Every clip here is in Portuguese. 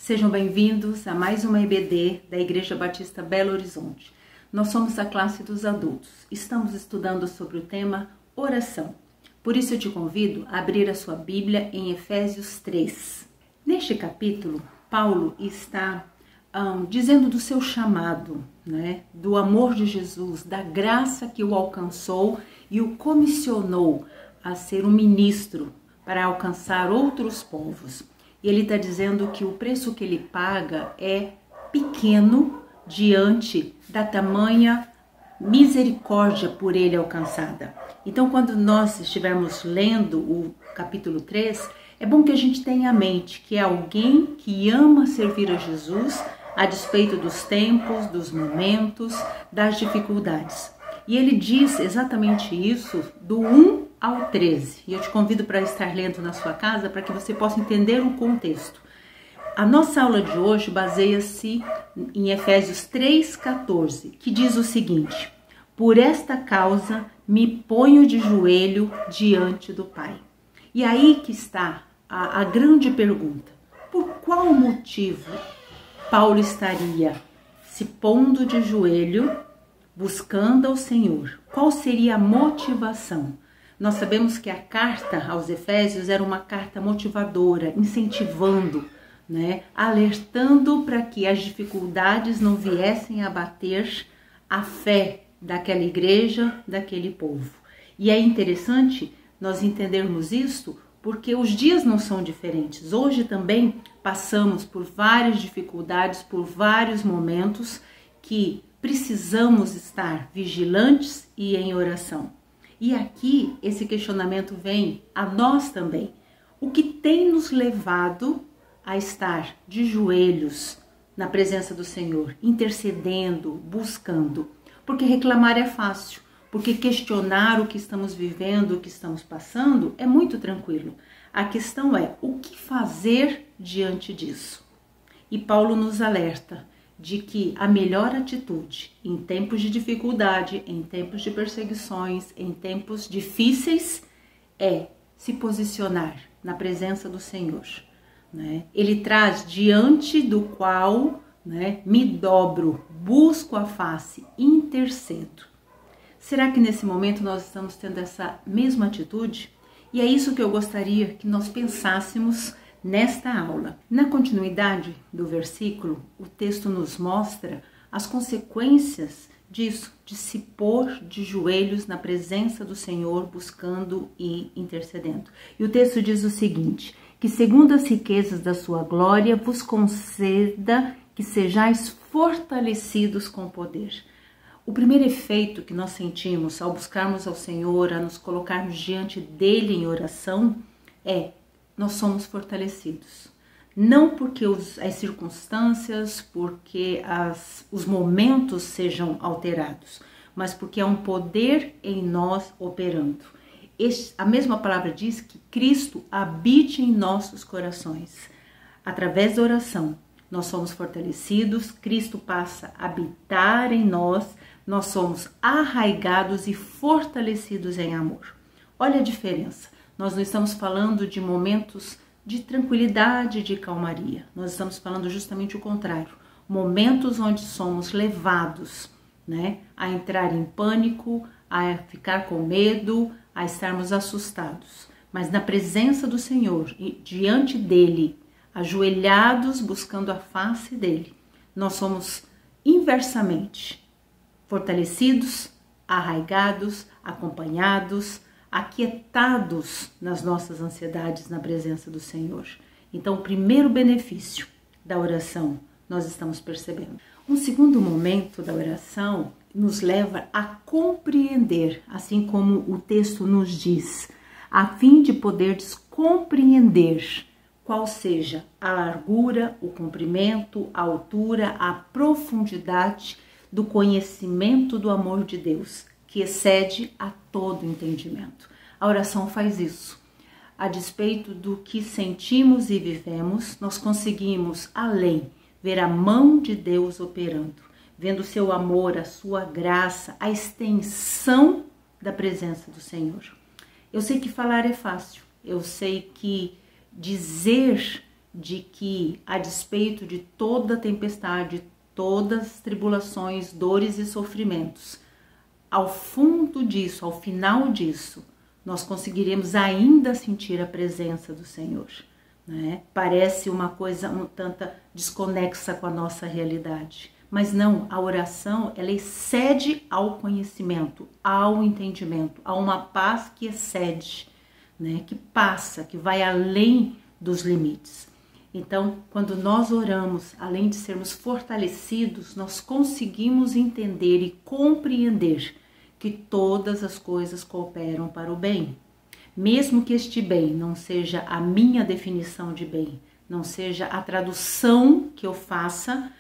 Sejam bem-vindos a mais uma EBD da Igreja Batista Belo Horizonte. Nós somos a classe dos adultos. Estamos estudando sobre o tema oração. Por isso eu te convido a abrir a sua Bíblia em Efésios 3. Neste capítulo, Paulo está dizendo do seu chamado, do amor de Jesus, da graça que o alcançou e o comissionou a ser um ministro para alcançar outros povos. E ele está dizendo que o preço que ele paga é pequeno diante da tamanha misericórdia por ele alcançada. Então, quando nós estivermos lendo o capítulo 3, é bom que a gente tenha a mente que é alguém que ama servir a Jesus a despeito dos tempos, dos momentos, das dificuldades. E ele diz exatamente isso do 1 ao 13. E eu te convido para estar lendo na sua casa para que você possa entender o contexto. A nossa aula de hoje baseia-se em Efésios 3,14, que diz o seguinte: por esta causa me ponho de joelho diante do Pai. E aí que está a grande pergunta: por qual motivo Paulo estaria se pondo de joelho, buscando ao Senhor? Qual seria a motivação? Nós sabemos que a carta aos Efésios era uma carta motivadora, incentivando, alertando para que as dificuldades não viessem a abater a fé daquela igreja, daquele povo. E é interessante nós entendermos isso porque os dias não são diferentes. Hoje também passamos por várias dificuldades, por vários momentos que precisamos estar vigilantes e em oração. E aqui esse questionamento vem a nós também. O que tem nos levado a estar de joelhos na presença do Senhor, intercedendo, buscando? Porque reclamar é fácil, porque questionar o que estamos vivendo, o que estamos passando é muito tranquilo. A questão é o que fazer diante disso. E Paulo nos alerta de que a melhor atitude em tempos de dificuldade, em tempos de perseguições, em tempos difíceis, é se posicionar na presença do Senhor. Ele traz diante do qual me dobro, busco a face, intercedo. Será que nesse momento nós estamos tendo essa mesma atitude? E é isso que eu gostaria que nós pensássemos nesta aula. Na continuidade do versículo, o texto nos mostra as consequências disso, de se pôr de joelhos na presença do Senhor, buscando e intercedendo. E o texto diz o seguinte: que segundo as riquezas da sua glória vos conceda que sejais fortalecidos com poder. O primeiro efeito que nós sentimos ao buscarmos ao Senhor, a nos colocarmos diante dele em oração, é nós somos fortalecidos. Não porque as circunstâncias, porque os momentos sejam alterados, mas porque há um poder em nós operando. A mesma palavra diz que Cristo habite em nossos corações. Através da oração, nós somos fortalecidos, Cristo passa a habitar em nós, nós somos arraigados e fortalecidos em amor. Olha a diferença. Nós não estamos falando de momentos de tranquilidade, de calmaria. Nós estamos falando justamente o contrário. Momentos onde somos levados, a entrar em pânico, a ficar com medo, a estarmos assustados. Mas na presença do Senhor e diante dele, ajoelhados, buscando a face dele, nós somos inversamente fortalecidos, arraigados, acompanhados, aquietados nas nossas ansiedades na presença do Senhor. Então, o primeiro benefício da oração nós estamos percebendo. Um segundo momento da oração nos leva a compreender, assim como o texto nos diz, a fim de poderes compreender qual seja a largura, o comprimento, a altura, a profundidade do conhecimento do amor de Deus, que excede a todo entendimento. A oração faz isso. A despeito do que sentimos e vivemos, nós conseguimos, além, ver a mão de Deus operando, vendo o seu amor, a sua graça, a extensão da presença do Senhor. Eu sei que falar é fácil, eu sei que dizer de que, a despeito de toda tempestade, todas as tribulações, dores e sofrimentos, ao fundo disso, ao final disso, nós conseguiremos ainda sentir a presença do Senhor, né? Parece uma coisa um tanto desconexa com a nossa realidade, mas não, a oração, ela excede ao conhecimento, ao entendimento, a uma paz que excede, né? Que passa, que vai além dos limites. Então, quando nós oramos, além de sermos fortalecidos, nós conseguimos entender e compreender que todas as coisas cooperam para o bem. Mesmo que este bem não seja a minha definição de bem, não seja a tradução que eu faça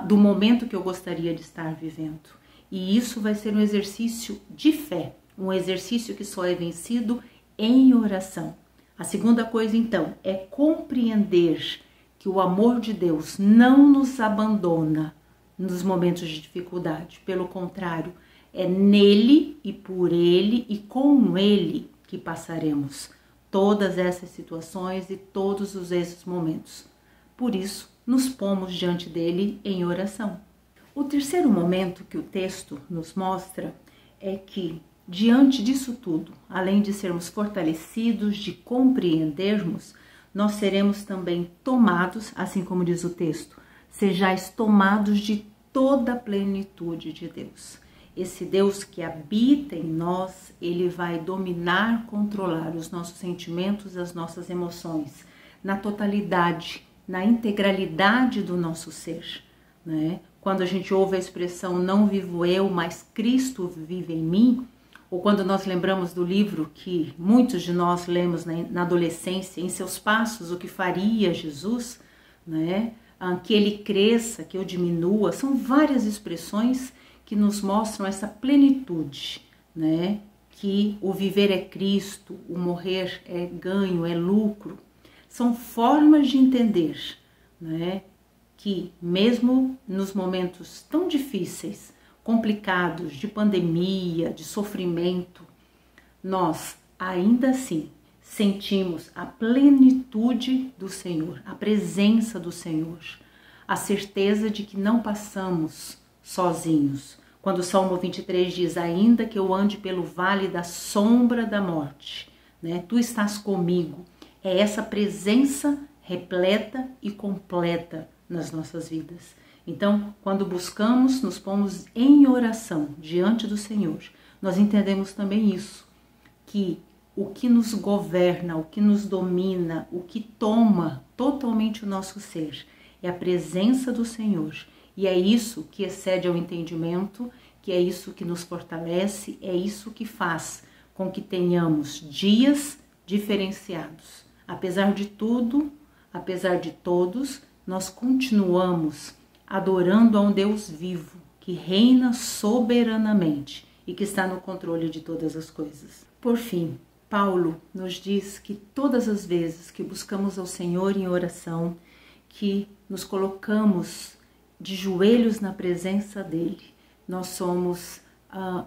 do momento que eu gostaria de estar vivendo. E isso vai ser um exercício de fé, um exercício que só é vencido em oração. A segunda coisa, então, é compreender que o amor de Deus não nos abandona nos momentos de dificuldade. Pelo contrário, é nele e por ele e com ele que passaremos todas essas situações e todos esses momentos. Por isso, nos pomos diante dele em oração. O terceiro momento que o texto nos mostra é que, diante disso tudo, além de sermos fortalecidos, de compreendermos, nós seremos também tomados, assim como diz o texto, sejais tomados de toda a plenitude de Deus. Esse Deus que habita em nós, ele vai dominar, controlar os nossos sentimentos, as nossas emoções, na totalidade, na integralidade do nosso ser, né? Quando a gente ouve a expressão não vivo eu, mas Cristo vive em mim, ou quando nós lembramos do livro que muitos de nós lemos na adolescência, Em Seus Passos, o que faria Jesus, né? Que ele cresça, que eu diminua, são várias expressões que nos mostram essa plenitude, né? Que o viver é Cristo, o morrer é ganho, é lucro. São formas de entender, né? Que mesmo nos momentos tão difíceis, complicados, de pandemia, de sofrimento, nós ainda assim sentimos a plenitude do Senhor, a presença do Senhor, a certeza de que não passamos sozinhos. Quando o Salmo 23 diz, ainda que eu ande pelo vale da sombra da morte, né, tu estás comigo. É essa presença repleta e completa nas nossas vidas. Então, quando buscamos, nos pomos em oração diante do Senhor, nós entendemos também isso, que o que nos governa, o que nos domina, o que toma totalmente o nosso ser, é a presença do Senhor. E é isso que excede ao entendimento, que é isso que nos fortalece, é isso que faz com que tenhamos dias diferenciados. Apesar de tudo, apesar de todos, nós continuamos adorando a um Deus vivo, que reina soberanamente e que está no controle de todas as coisas. Por fim, Paulo nos diz que todas as vezes que buscamos ao Senhor em oração, que nos colocamos de joelhos na presença dele, nós somos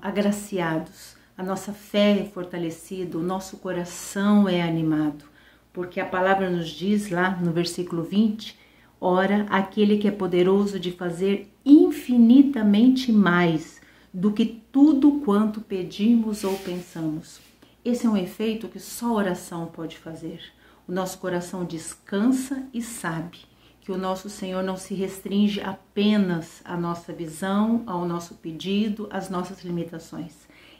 agraciados, a nossa fé é fortalecida, o nosso coração é animado, porque a palavra nos diz lá no versículo 20, ora, aquele que é poderoso de fazer infinitamente mais do que tudo quanto pedimos ou pensamos. Esse é um efeito que só a oração pode fazer. O nosso coração descansa e sabe que o nosso Senhor não se restringe apenas à nossa visão, ao nosso pedido, às nossas limitações.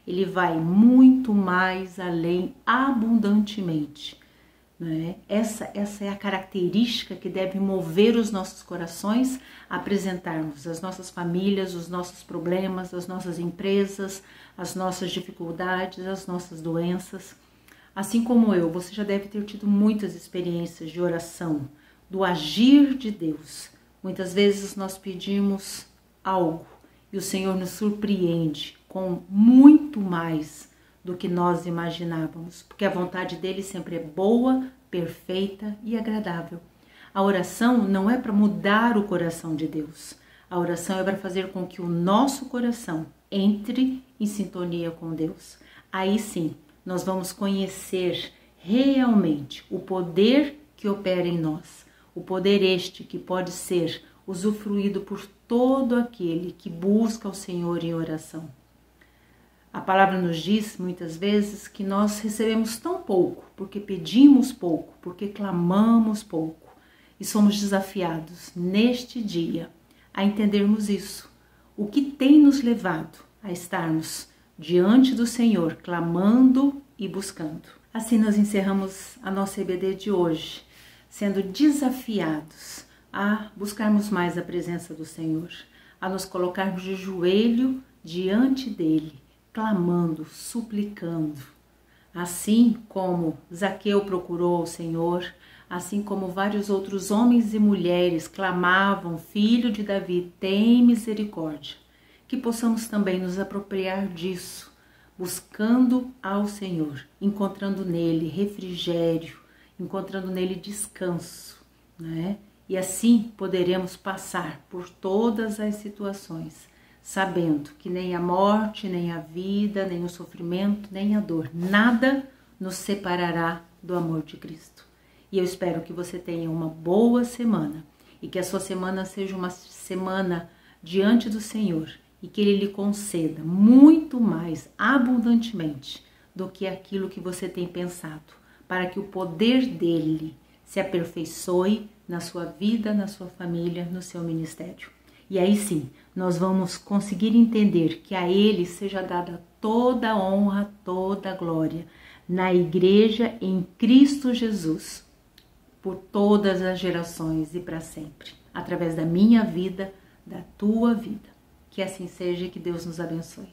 Ele vai muito mais além, abundantemente. Né? Essa é a característica que deve mover os nossos corações a apresentarmos as nossas famílias, os nossos problemas, as nossas empresas, as nossas dificuldades, as nossas doenças. Assim como eu, você já deve ter tido muitas experiências de oração, do agir de Deus. Muitas vezes nós pedimos algo e o Senhor nos surpreende com muito mais do que nós imaginávamos, porque a vontade dele sempre é boa, perfeita e agradável. A oração não é para mudar o coração de Deus. A oração é para fazer com que o nosso coração entre em sintonia com Deus. Aí sim, nós vamos conhecer realmente o poder que opera em nós, o poder este que pode ser usufruído por todo aquele que busca o Senhor em oração. A palavra nos diz muitas vezes que nós recebemos tão pouco, porque pedimos pouco, porque clamamos pouco, e somos desafiados neste dia a entendermos isso, o que tem nos levado a estarmos diante do Senhor, clamando e buscando. Assim nós encerramos a nossa EBD de hoje, sendo desafiados a buscarmos mais a presença do Senhor, a nos colocarmos de joelho diante dele, clamando, suplicando. Assim como Zaqueu procurou o Senhor, assim como vários outros homens e mulheres clamavam, Filho de Davi, tem misericórdia, que possamos também nos apropriar disso, buscando ao Senhor, encontrando nele refrigério, encontrando nele descanso, né? E assim poderemos passar por todas as situações, sabendo que nem a morte, nem a vida, nem o sofrimento, nem a dor, nada nos separará do amor de Cristo. E eu espero que você tenha uma boa semana e que a sua semana seja uma semana diante do Senhor e que Ele lhe conceda muito mais abundantemente do que aquilo que você tem pensado, para que o poder dele se aperfeiçoe na sua vida, na sua família, no seu ministério. E aí sim, nós vamos conseguir entender que a Ele seja dada toda a honra, toda a glória, na igreja em Cristo Jesus, por todas as gerações e para sempre, através da minha vida, da tua vida. Que assim seja e que Deus nos abençoe.